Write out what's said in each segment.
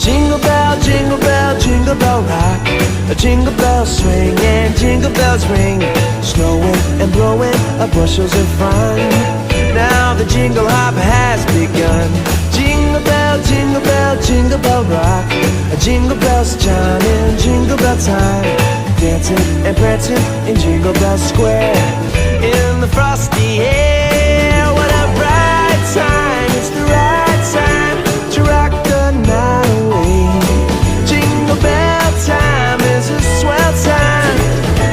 jingle bell rock. A jingle bells swing and jingle bells ring. Snowing and blowing bushels of fun. Now the jingle hop has begun. Jingle bell rock. Jingle bells chiming, jingle bell time. Dancing and prancing in Jingle Bell Square. In the frosty air, what a bright time. It's the right time to rock the night away. Jingle bell time is a swell time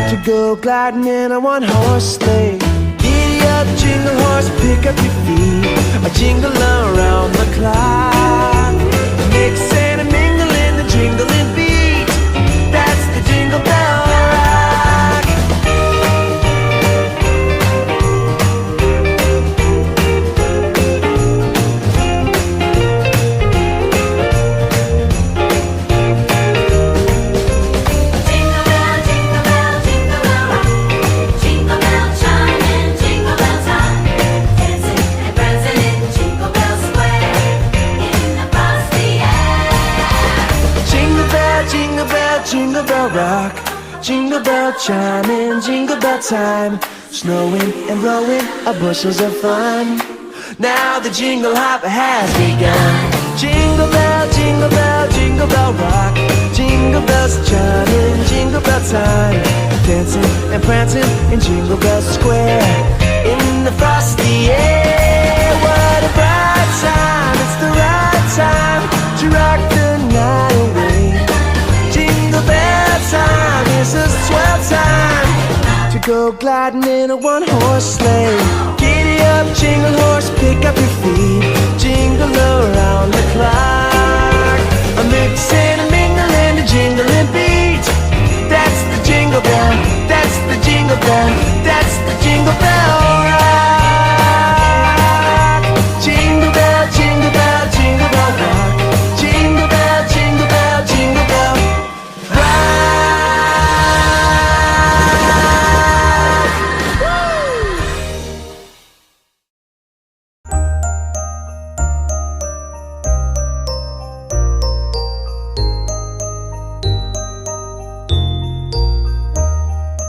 to go gliding in a one-horse sleigh. Giddy up, jingle horse, pick up your feet. A jingle around the clock. Mix and a mingle in the jingling beat. That's the Jingle Bell Rock. Jingle bell, jingle bell, jingle bell rock. Jingle bell chiming, jingle bell time. Dancing and prancing in Jingle Bell Square. In the frosty air. Jingle bell rock. Jingle bell chiming, jingle bell time. Snowing and blowing bushels of fun. Now the jingle hop has begun. Jingle bell rock. Jingle bells chiming, jingle bell time. Dancing and prancing in Jingle Bell Square. In the frosty air, what a bright time. It's the right time to rock the night away. Jingle bell time is a swell time to go gliding in a one-horse sleigh. Giddy up, jingle horse, pick up your feet.